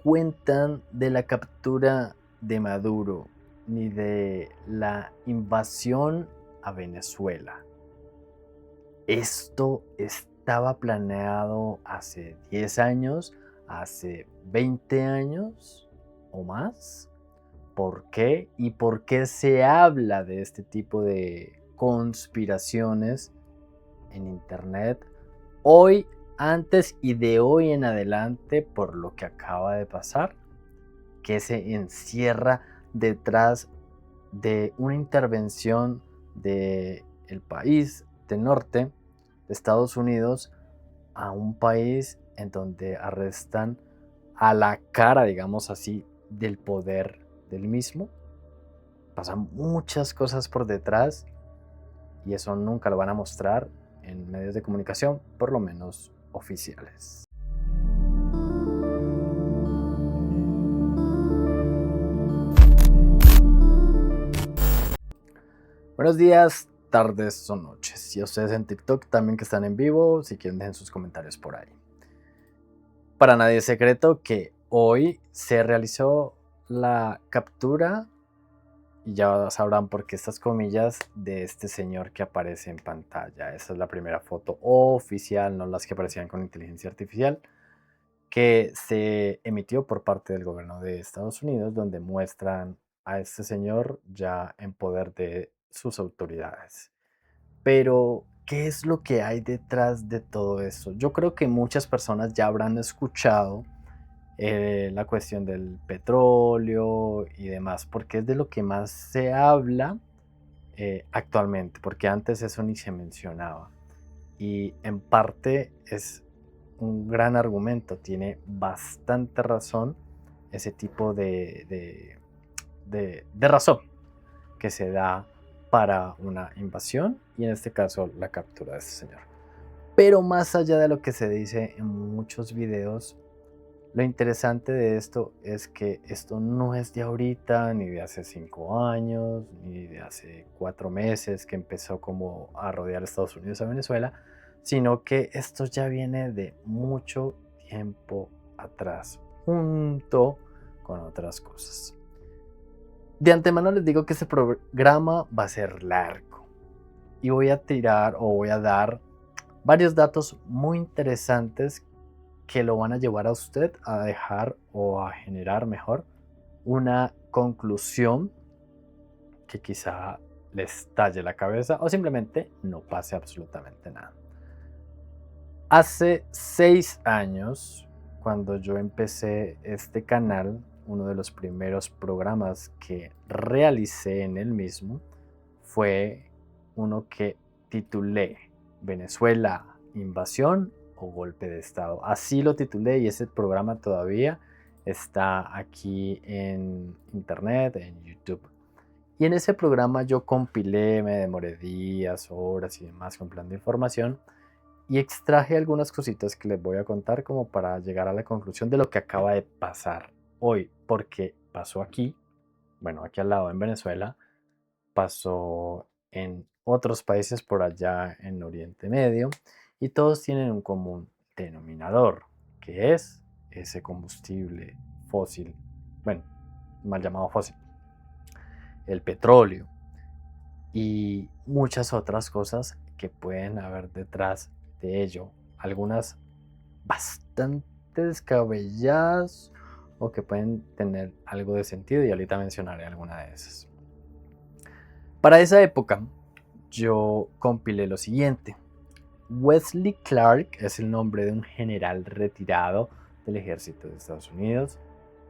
cuentan de la captura de Maduro ni de la invasión a Venezuela. Esto estaba planeado hace 10 años, hace 20 años o más. ¿Por qué? ¿Y por qué se habla de este tipo de conspiraciones en Internet hoy, antes y de hoy en adelante por lo que acaba de pasar? ¿Qué se encierra detrás de una intervención del país del norte, de Estados Unidos, a un país en donde arrestan a la cara, digamos así, del poder del mismo? Pasan muchas cosas por detrás y eso nunca lo van a mostrar en medios de comunicación, por lo menos oficiales. Buenos días, tardes o noches. Y a ustedes en TikTok también que están en vivo, si quieren dejen sus comentarios por ahí. Para nadie es secreto que hoy se realizó la captura, y ya sabrán por qué estas comillas, de este señor que aparece en pantalla. Esa es la primera foto oficial, no las que aparecían con inteligencia artificial, que se emitió por parte del gobierno de Estados Unidos, donde muestran a este señor ya en poder de sus autoridades. Pero, ¿qué es lo que hay detrás de todo eso? Yo creo que muchas personas ya habrán escuchado la cuestión del petróleo y demás, porque es de lo que más se habla actualmente, porque antes eso ni se mencionaba. Y en parte es un gran argumento, tiene bastante razón ese tipo de razón que se da para una invasión y en este caso la captura de este señor. Pero más allá de lo que se dice en muchos videos, lo interesante de esto es que esto no es de ahorita, ni de hace 5 años, ni de hace 4 meses que empezó como a rodear Estados Unidos a Venezuela, sino que esto ya viene de mucho tiempo atrás, junto con otras cosas. De antemano les digo que este programa va a ser largo y voy a tirar o voy a dar varios datos muy interesantes que lo van a llevar a usted a dejar o a generar mejor una conclusión que quizá les talle la cabeza o simplemente no pase absolutamente nada. Hace 6 años, cuando yo empecé este canal, uno de los primeros programas que realicé en el mismo fue uno que titulé Venezuela, invasión o golpe de estado. Así lo titulé y ese programa todavía está aquí en internet, en YouTube. Y en ese programa yo compilé, me demoré días, horas y demás compilando información y extraje algunas cositas que les voy a contar como para llegar a la conclusión de lo que acaba de pasar hoy, porque pasó aquí, bueno, aquí al lado en Venezuela, pasó en otros países por allá en Oriente Medio y todos tienen un común denominador, que es ese combustible fósil, bueno, mal llamado fósil, el petróleo y muchas otras cosas que pueden haber detrás de ello, algunas bastante descabelladas o que pueden tener algo de sentido y ahorita mencionaré alguna de esas. Para esa época yo compilé lo siguiente. Wesley Clark es el nombre de un general retirado del ejército de Estados Unidos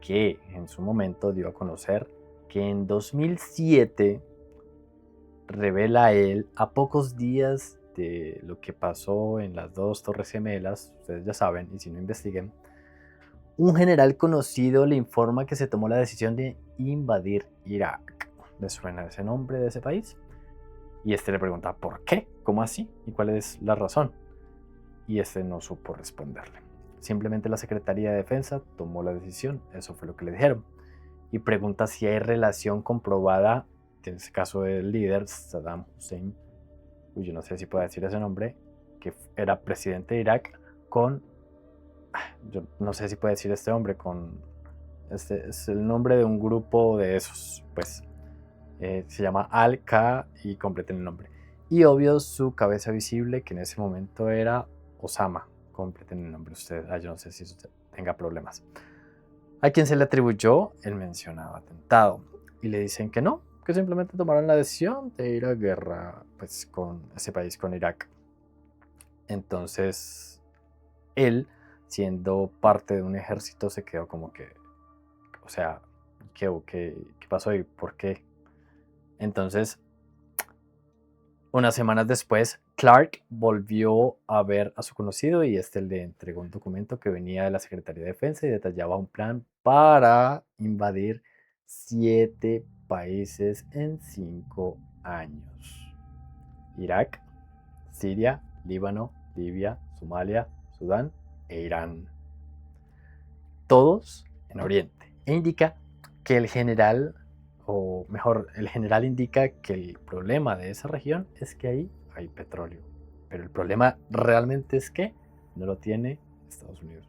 que en su momento dio a conocer que en 2007 revela él, a pocos días de lo que pasó en las dos Torres Gemelas, ustedes ya saben, y si no investiguen, un general conocido le informa que se tomó la decisión de invadir Irak. ¿Les suena ese nombre de ese país? Y este le pregunta, ¿por qué? ¿Cómo así? ¿Y cuál es la razón? Y este no supo responderle. Simplemente la Secretaría de Defensa tomó la decisión, eso fue lo que le dijeron. Y pregunta si hay relación comprobada, en este caso del líder Saddam Hussein, yo no sé si puedo decir ese nombre, que era presidente de Irak, con, yo no sé si puedo decir este hombre, con Este es el nombre de un grupo de esos, pues. Se llama Al-Qa y completen el nombre. Y obvio su cabeza visible, que en ese momento era Osama. Completen el nombre ustedes. Yo no sé si usted tenga problemas. A quien se le atribuyó el mencionado atentado. Y le dicen que no, que simplemente tomaron la decisión de ir a guerra pues, con ese país, con Irak. Entonces, él, siendo parte de un ejército, se quedó como que, o sea, ¿qué pasó y por qué? Entonces, unas semanas después, Clark volvió a ver a su conocido y este le entregó un documento que venía de la Secretaría de Defensa y detallaba un plan para invadir 7 países en 5 años. Irak, Siria, Líbano, Libia, Somalia, Sudán e Irán. Todos en Oriente. E indica que el general, o mejor, el general indica que el problema de esa región es que ahí hay petróleo. Pero el problema realmente es que no lo tiene Estados Unidos.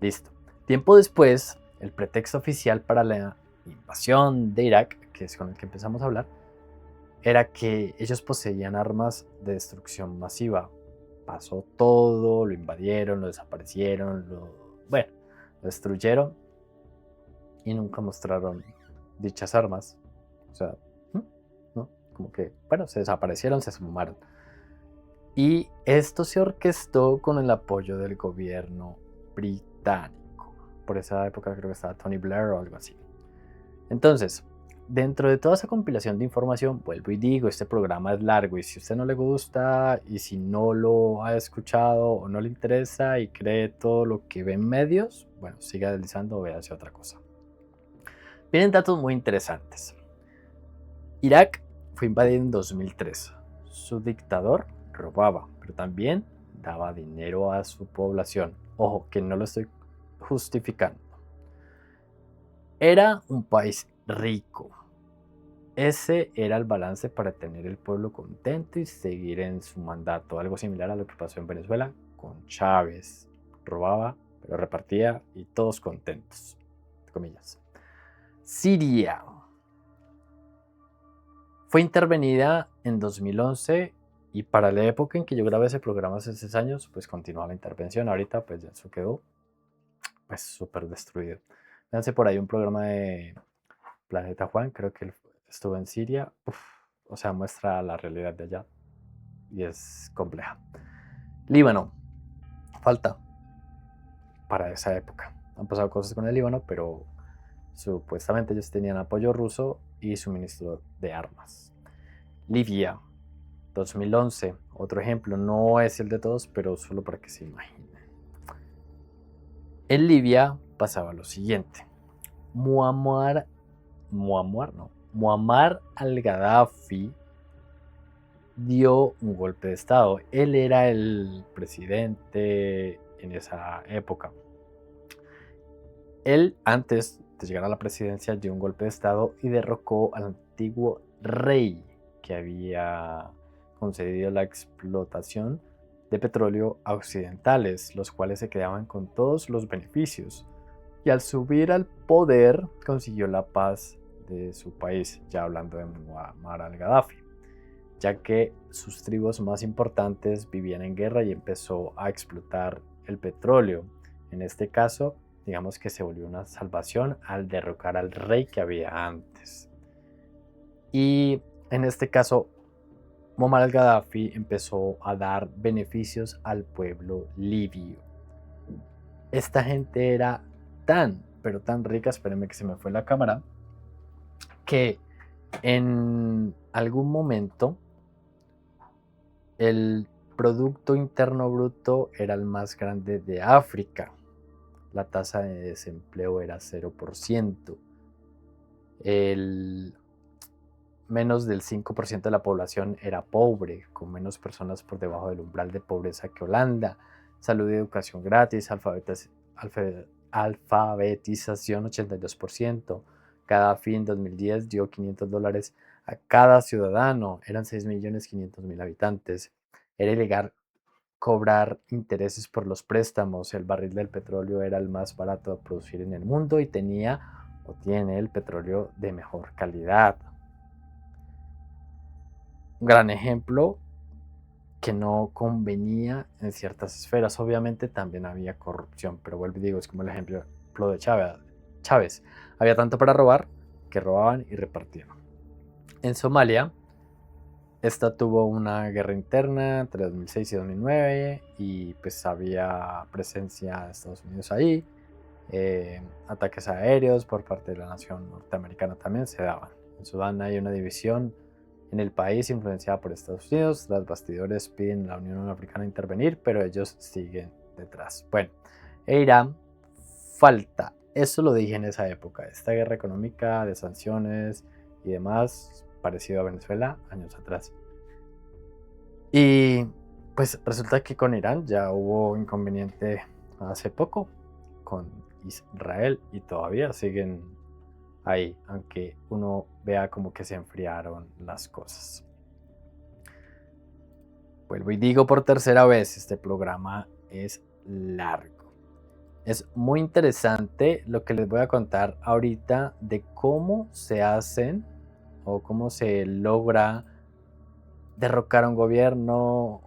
Listo. Tiempo después, el pretexto oficial para la invasión de Irak, que es con el que empezamos a hablar, era que ellos poseían armas de destrucción masiva. Pasó todo, lo invadieron, lo desaparecieron, bueno, lo destruyeron y nunca mostraron dichas armas. O sea, ¿no? Como que, bueno, se desaparecieron, se esfumaron. Y esto se orquestó con el apoyo del gobierno británico. Por esa época creo que estaba Tony Blair o algo así. Entonces, dentro de toda esa compilación de información, vuelvo y digo, este programa es largo y si a usted no le gusta y si no lo ha escuchado o no le interesa y cree todo lo que ve en medios, bueno, siga deslizando o vea hacia otra cosa. Vienen datos muy interesantes. Irak fue invadido en 2003. Su dictador robaba, pero también daba dinero a su población. Ojo, que no lo estoy justificando. Era un país rico. Ese era el balance para tener el pueblo contento y seguir en su mandato. Algo similar a lo que pasó en Venezuela con Chávez. Robaba, pero repartía y todos contentos. Comillas. Siria. Fue intervenida en 2011 y para la época en que yo grabé ese programa hace 6 años, pues continuaba la intervención. Ahorita pues ya eso quedó pues súper destruido. Véanse por ahí un programa de Planeta Juan, creo que él estuvo en Siria. O sea, muestra la realidad de allá y es compleja. Líbano, falta para esa época. Han pasado cosas con el Líbano, pero supuestamente ellos tenían apoyo ruso y suministro de armas. Libia, 2011, otro ejemplo, no es el de todos, pero solo para que se imaginen. En Libia pasaba lo siguiente. Muammar al-Gaddafi dio un golpe de estado. Él era el presidente en esa época. Él, antes de llegar a la presidencia, dio un golpe de estado y derrocó al antiguo rey que había concedido la explotación de petróleo a occidentales, los cuales se quedaban con todos los beneficios. Y al subir al poder consiguió la paz de su país, ya hablando de Muammar al-Gaddafi, ya que sus tribus más importantes vivían en guerra y empezó a explotar el petróleo. En este caso, digamos que se volvió una salvación al derrocar al rey que había antes. Y en este caso, Muammar al-Gaddafi empezó a dar beneficios al pueblo libio. Esta gente era tan, pero tan rica, espérenme que se me fue la cámara, que en algún momento el Producto Interno Bruto era el más grande de África. La tasa de desempleo era 0%. Menos del 5% de la población era pobre, con menos personas por debajo del umbral de pobreza que Holanda. Salud y educación gratis, alfabetización 82%. Gaddafi en 2010 dio $500 a cada ciudadano. Eran 6.500.000 habitantes. Era ilegal cobrar intereses por los préstamos. El barril del petróleo era el más barato de producir en el mundo y tenía o tiene el petróleo de mejor calidad. Un gran ejemplo que no convenía en ciertas esferas. Obviamente también había corrupción, pero vuelvo y digo, es como el ejemplo de Chávez. Había tanto para robar que robaban y repartían. En Somalia, esta tuvo una guerra interna entre 2006 y 2009 y pues había presencia de Estados Unidos ahí. Ataques aéreos por parte de la nación norteamericana también se daban. En Sudán hay una división en el país influenciada por Estados Unidos. Tras bastidores piden a la Unión Africana intervenir, pero ellos siguen detrás. Bueno, e Irán falta. Eso lo dije en esa época. Esta guerra económica de sanciones y demás, parecido a Venezuela años atrás. Y pues resulta que con Irán ya hubo inconveniente hace poco con Israel y todavía siguen ahí, aunque uno vea como que se enfriaron las cosas. Vuelvo y digo por tercera vez, este programa es largo. Es muy interesante lo que les voy a contar ahorita de cómo se hacen o cómo se logra derrocar a un gobierno,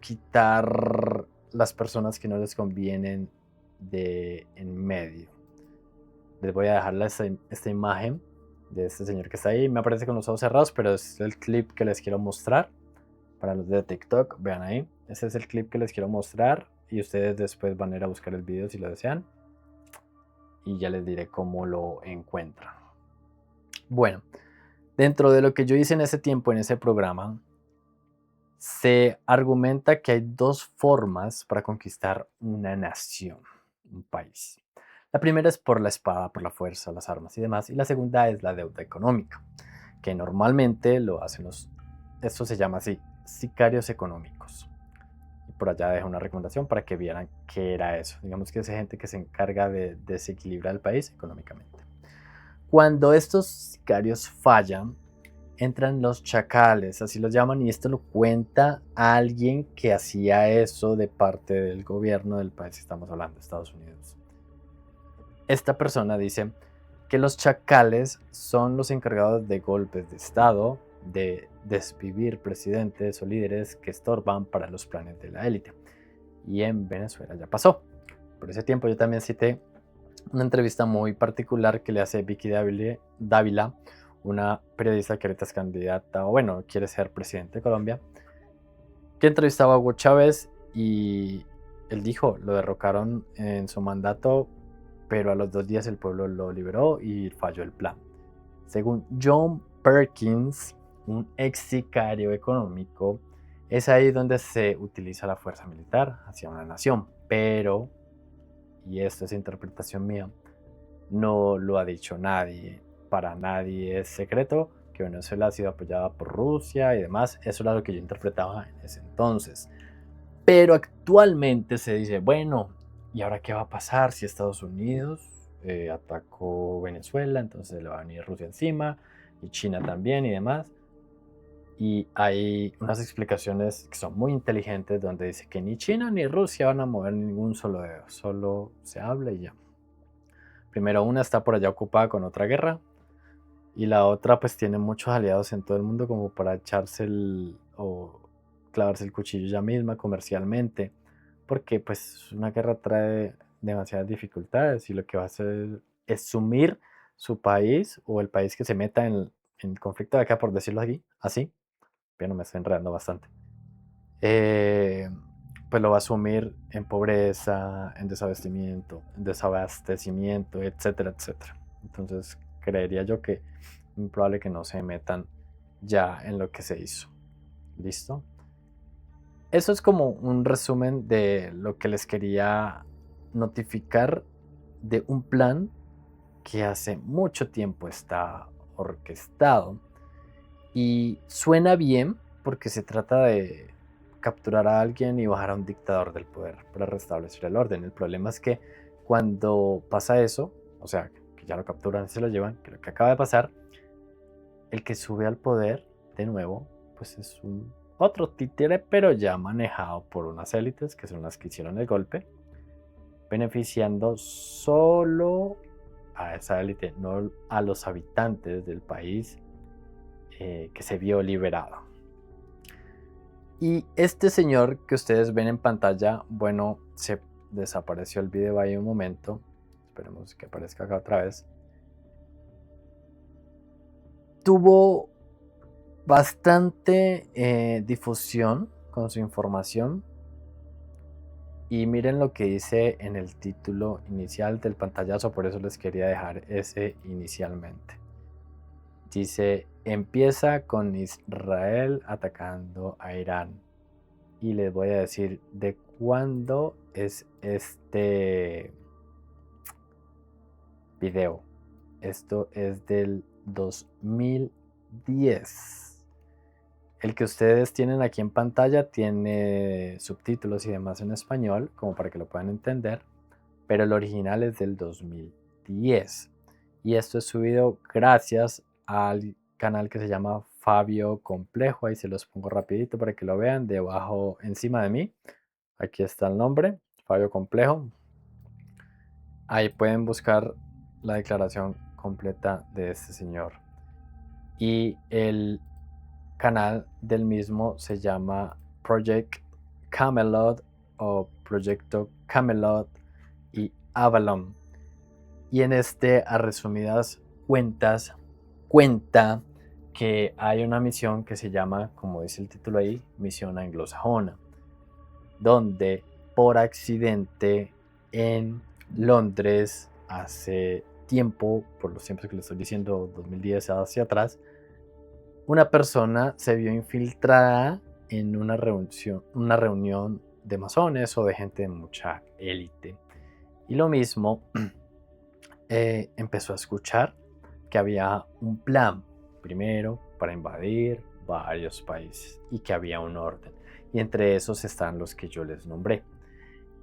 quitar las personas que no les convienen de en medio. Les voy a dejar esta imagen de este señor que está ahí. Me aparece con los ojos cerrados, pero es el clip que les quiero mostrar. Para los de TikTok, vean ahí. Ese es el clip que les quiero mostrar. Y ustedes después van a ir a buscar el video si lo desean. Y ya les diré cómo lo encuentran. Bueno, dentro de lo que yo hice en ese tiempo, en ese programa, se argumenta que hay dos formas para conquistar una nación, un país. La primera es por la espada, por la fuerza, las armas y demás. Y la segunda es la deuda económica, que normalmente lo hacen esto se llama así, sicarios económicos. Y por allá dejo una recomendación para que vieran qué era eso. Digamos que es gente que se encarga de desequilibrar el país económicamente. Cuando estos sicarios fallan, entran los chacales, así los llaman, y esto lo cuenta alguien que hacía eso de parte del gobierno del país que estamos hablando, Estados Unidos. Esta persona dice que los chacales son los encargados de golpes de Estado, de desvivir presidentes o líderes que estorban para los planes de la élite. Y en Venezuela ya pasó. Por ese tiempo yo también cité una entrevista muy particular que le hace Vicky Dávila, una periodista que ahorita es candidata, o bueno, quiere ser presidente de Colombia, que entrevistaba a Hugo Chávez y él dijo, lo derrocaron en su mandato, pero a los 2 días el pueblo lo liberó y falló el plan. Según John Perkins, un ex sicario económico, es ahí donde se utiliza la fuerza militar hacia una nación, pero, y esto es interpretación mía, no lo ha dicho nadie, para nadie es secreto que Venezuela ha sido apoyada por Rusia y demás, eso era lo que yo interpretaba en ese entonces. Pero actualmente se dice, bueno, ¿y ahora qué va a pasar si Estados Unidos atacó Venezuela? Entonces le va a venir Rusia encima y China también y demás. Y hay unas explicaciones que son muy inteligentes donde dice que ni China ni Rusia van a mover ningún solo dedo, solo se habla y ya. Primero, una está por allá ocupada con otra guerra y la otra pues tiene muchos aliados en todo el mundo como para echarse o clavarse el cuchillo ya misma comercialmente, porque pues una guerra trae demasiadas dificultades y lo que va a hacer es sumir su país o el país que se meta en el conflicto de acá, por decirlo así, pero me estoy enredando bastante. Pues lo va a sumir en pobreza, en desabastecimiento, etcétera, etcétera. Entonces creería yo que es probable que no se metan ya en lo que se hizo. ¿Listo? Eso es como un resumen de lo que les quería notificar de un plan que hace mucho tiempo está orquestado y suena bien porque se trata de capturar a alguien y bajar a un dictador del poder para restablecer el orden. El problema es que cuando pasa eso, o sea, que ya lo capturan y se lo llevan, que lo que acaba de pasar, el que sube al poder de nuevo, pues es un otro títere, pero ya manejado por unas élites que son las que hicieron el golpe, beneficiando solo a esa élite, no a los habitantes del país que se vio liberado. Y este señor que ustedes ven en pantalla, bueno, se desapareció el video ahí un momento. Esperemos que aparezca acá otra vez. Tuvo bastante difusión con su información. Y miren lo que dice en el título inicial del pantallazo, por eso les quería dejar ese inicialmente. Dice, empieza con Israel atacando a Irán. Y les voy a decir de cuándo es este video. Esto es del 2010. El que ustedes tienen aquí en pantalla tiene subtítulos y demás en español, como para que lo puedan entender, pero el original es del 2010. Y esto es subido gracias al canal que se llama Fabio Complejo. Ahí se los pongo rapidito para que lo vean debajo, encima de mí. Aquí está el nombre, Fabio Complejo. Ahí pueden buscar la declaración completa de este señor. Y el canal del mismo se llama Project Camelot o Proyecto Camelot y Avalon. Y en este, a resumidas cuentas, cuenta que hay una misión que se llama, como dice el título ahí, Misión Anglosajona, donde por accidente en Londres hace tiempo, por los tiempos que les estoy diciendo, 2010 hacia atrás, una persona se vio infiltrada en una reunión de masones o de gente de mucha élite. Y lo mismo empezó a escuchar que había un plan, primero, para invadir varios países y que había un orden. Y entre esos están los que yo les nombré.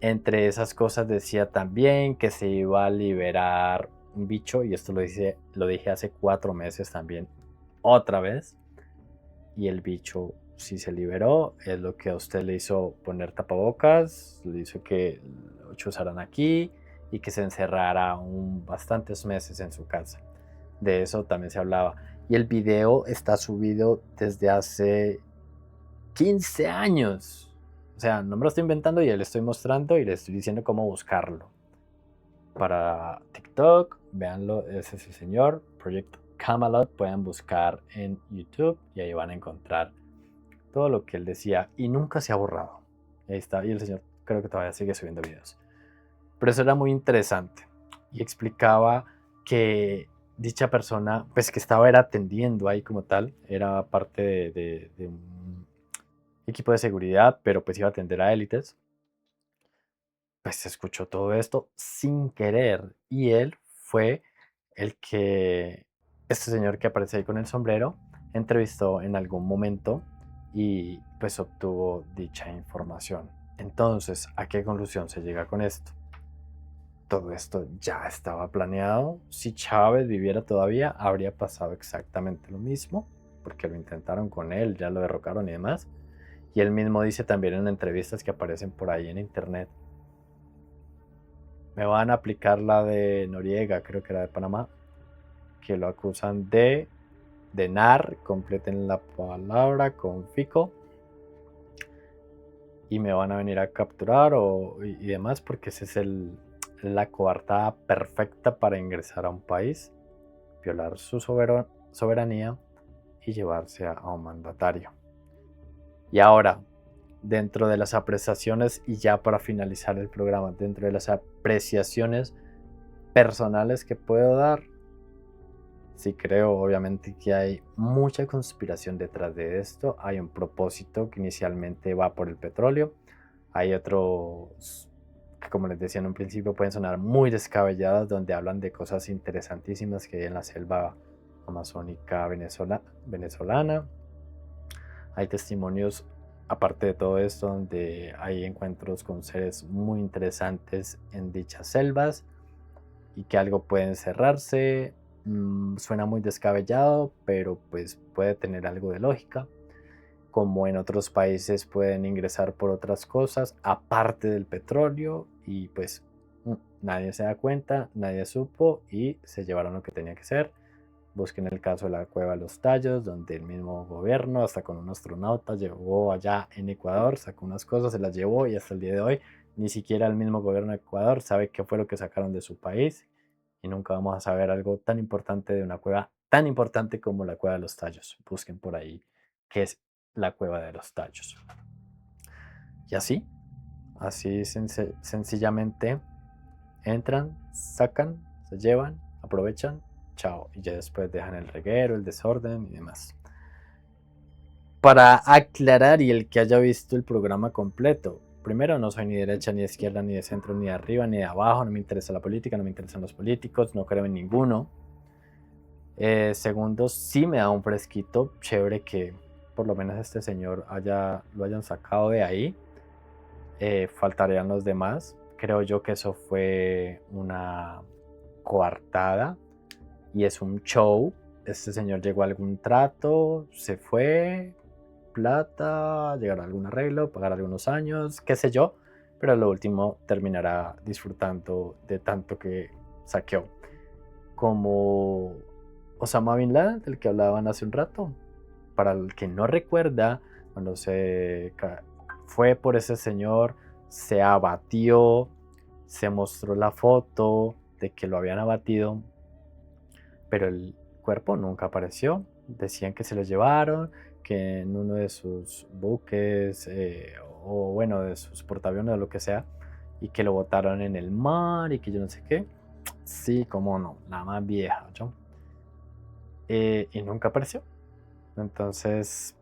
Entre esas cosas decía también que se iba a liberar un bicho, y esto lo dije hace 4 meses también, otra vez. Y el bicho sí se liberó, es lo que a usted le hizo poner tapabocas, le hizo que lo chuzaran aquí y que se encerrara bastantes meses en su casa. De eso también se hablaba. Y el video está subido desde hace 15 años. O sea, no me lo estoy inventando, y le estoy mostrando y le estoy diciendo cómo buscarlo. Para TikTok, véanlo, es ese señor, Project Camelot, pueden buscar en YouTube y ahí van a encontrar todo lo que él decía y nunca se ha borrado. Ahí está, y el señor creo que todavía sigue subiendo videos. Pero eso era muy interesante y explicaba que dicha persona, pues que era atendiendo ahí como tal, era parte de un equipo de seguridad, pero pues iba a atender a élites. Pues escuchó todo esto sin querer y él fue el que, este señor que aparece ahí con el sombrero, entrevistó en algún momento y pues obtuvo dicha información. Entonces, ¿a qué conclusión se llega con esto? Todo esto ya estaba planeado. Si Chávez viviera todavía, habría pasado exactamente lo mismo, porque lo intentaron con él, ya lo derrocaron y demás. Y él mismo dice también en entrevistas que aparecen por ahí en internet: me van a aplicar la de Noriega, creo que era de Panamá, que lo acusan de NAR, completen la palabra con FICO, y me van a venir a capturar y demás, porque esa es la coartada perfecta para ingresar a un país, violar su soberanía y llevarse a un mandatario. Y ahora, dentro de las apreciaciones, y ya para finalizar el programa, dentro de las apreciaciones personales que puedo dar, sí creo obviamente que hay mucha conspiración detrás de esto. Hay un propósito que inicialmente va por el petróleo. Hay otros que, como les decía en un principio, pueden sonar muy descabelladas, donde hablan de cosas interesantísimas que hay en la selva amazónica venezolana. Hay testimonios, aparte de todo esto, donde hay encuentros con seres muy interesantes en dichas selvas y que algo puede encerrarse. Suena muy descabellado, pero pues puede tener algo de lógica. como en otros países pueden ingresar por otras cosas aparte del petróleo y pues nadie se da cuenta, nadie supo y se llevaron lo que tenía que ser. Busquen el caso de la Cueva de los Tallos, donde el mismo gobierno, hasta con un astronauta, llevó allá en Ecuador, sacó unas cosas, se las llevó y hasta el día de hoy ni siquiera el mismo gobierno de Ecuador sabe qué fue lo que sacaron de su país y nunca vamos a saber algo tan importante de una cueva tan importante como la Cueva de los Tallos. Busquen por ahí qué es la Cueva de los Tallos. Y así sencillamente entran, sacan, se llevan, aprovechan, chao. Y ya después dejan el reguero, el desorden y demás. Para aclarar y el que haya visto el programa completo, primero no soy ni derecha, ni de izquierda, ni de centro, ni de arriba, ni de abajo, no me interesa la política, no me interesan los políticos, no creo en ninguno. Segundo, sí me da un fresquito chévere que por lo menos este señor lo hayan sacado de ahí. Faltarían los demás. Creo yo que eso fue una coartada y es un show. Este señor llegó a algún trato, se fue, plata, llegar a algún arreglo, pagar algunos años, qué sé yo, pero lo último terminará disfrutando de tanto que saqueó. Como Osama Bin Laden, del que hablaban hace un rato. Para el que no recuerda, cuando se fue por ese señor, se abatió, se mostró la foto de que lo habían abatido, pero el cuerpo nunca apareció. Decían que se lo llevaron, que en uno de sus buques, o bueno, de sus portaaviones o lo que sea, y que lo botaron en el mar y que yo no sé qué. Sí, cómo no, la más vieja, ¿yo? Y nunca apareció. Entonces,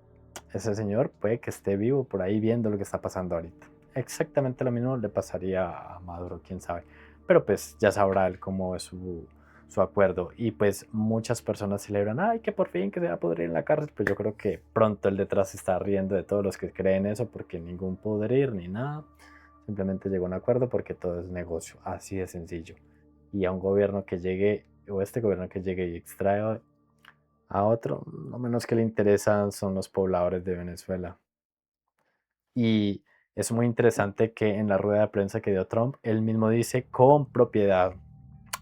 ese señor puede que esté vivo por ahí viendo lo que está pasando ahorita. Exactamente lo mismo le pasaría a Maduro, quién sabe. Pero pues ya sabrá él cómo es su acuerdo. Y pues muchas personas celebran, ay, que por fin que se va a poder ir en la cárcel. Pues yo creo que pronto él detrás se está riendo de todos los que creen eso porque ningún poder ir ni nada. Simplemente llegó a un acuerdo porque todo es negocio, así de sencillo. Y a un gobierno que llegue, o este gobierno que llegue y extrae a otro, lo menos que le interesan son los pobladores de Venezuela. Y es muy interesante que en la rueda de prensa que dio Trump, él mismo dice con propiedad,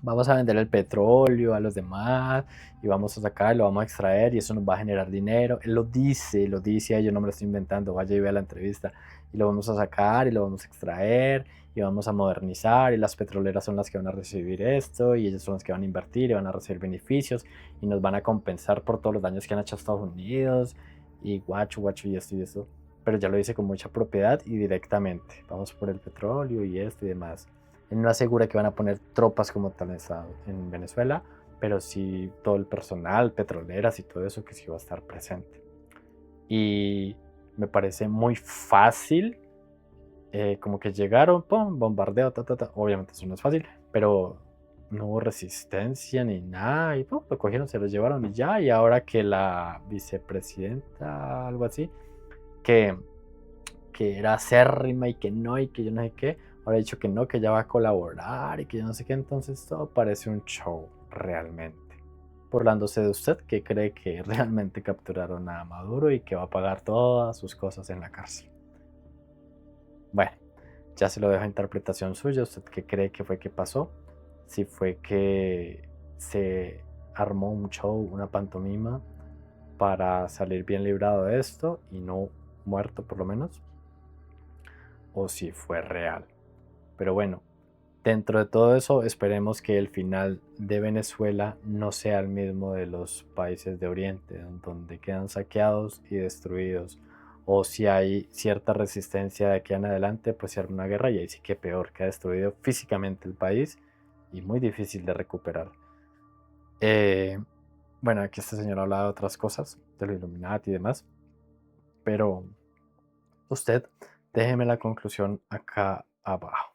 vamos a vender el petróleo a los demás y vamos a sacar, lo vamos a extraer y eso nos va a generar dinero. Él lo dice, yo no me lo estoy inventando, vaya y vea la entrevista. Y lo vamos a sacar y lo vamos a extraer y vamos a modernizar y las petroleras son las que van a recibir esto y ellos son los que van a invertir y van a recibir beneficios y nos van a compensar por todos los daños que han hecho a Estados Unidos y guacho, guacho y esto y esto. Pero ya lo dice con mucha propiedad y directamente. Vamos por el petróleo y esto y demás. Él no asegura que van a poner tropas como tal en Venezuela, pero sí todo el personal, petroleras y todo eso que sí va a estar presente. Y me parece muy fácil, como que llegaron, pum, bombardeo, ta, ta, ta. Obviamente eso no es fácil, pero no hubo resistencia ni nada, y pum, lo cogieron, se lo llevaron y ya, y ahora que la vicepresidenta, algo así, que, que era acérrima y que no, y que yo no sé qué, ahora ha dicho que no, que ya va a colaborar y que yo no sé qué, entonces todo parece un show realmente. Burlándose de usted, que cree que realmente capturaron a Maduro y que va a pagar todas sus cosas en la cárcel. Bueno, ya se lo dejo a interpretación suya, usted qué cree que fue que pasó, si fue que se armó un show, una pantomima para salir bien librado de esto y no muerto por lo menos, o si fue real. Pero bueno, dentro de todo eso, esperemos que el final de Venezuela no sea el mismo de los países de Oriente, donde quedan saqueados y destruidos. O si hay cierta resistencia de aquí en adelante, pues se arma una guerra y ahí sí que peor, que ha destruido físicamente el país y muy difícil de recuperar. Eh, bueno, aquí este señor habla de otras cosas, de lo Illuminati y demás, pero usted déjeme la conclusión acá abajo.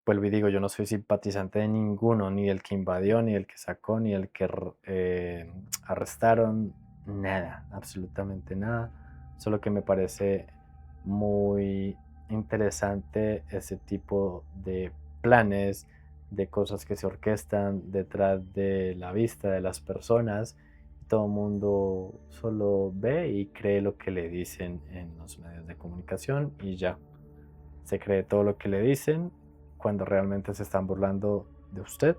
Vuelvo y digo, yo no soy simpatizante de ninguno, ni del que invadió, ni del que sacó, ni del que arrestaron, nada, absolutamente nada. Solo que me parece muy interesante ese tipo de planes, de cosas que se orquestan detrás de la vista de las personas, todo el mundo solo ve y cree lo que le dicen en los medios de comunicación y ya. Se cree todo lo que le dicen cuando realmente se están burlando de usted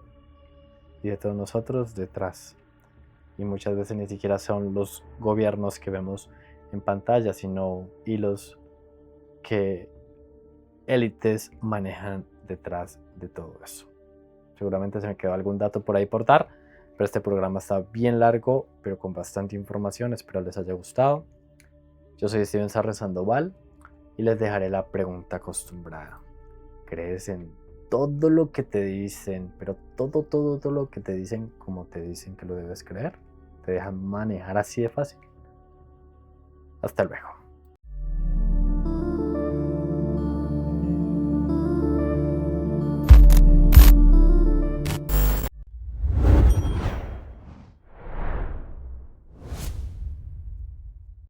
y de todos nosotros detrás. Y muchas veces ni siquiera son los gobiernos que vemos en pantalla, sino hilos que élites manejan detrás de todo eso. Seguramente se me quedó algún dato por ahí por dar, pero este programa está bien largo, pero con bastante información. Espero les haya gustado. Yo soy Steven Sarre Sandoval y les dejaré la pregunta acostumbrada. ¿Crees en todo lo que te dicen, pero todo lo que te dicen como te dicen que lo debes creer? ¿Te dejan manejar así de fácil? Hasta luego.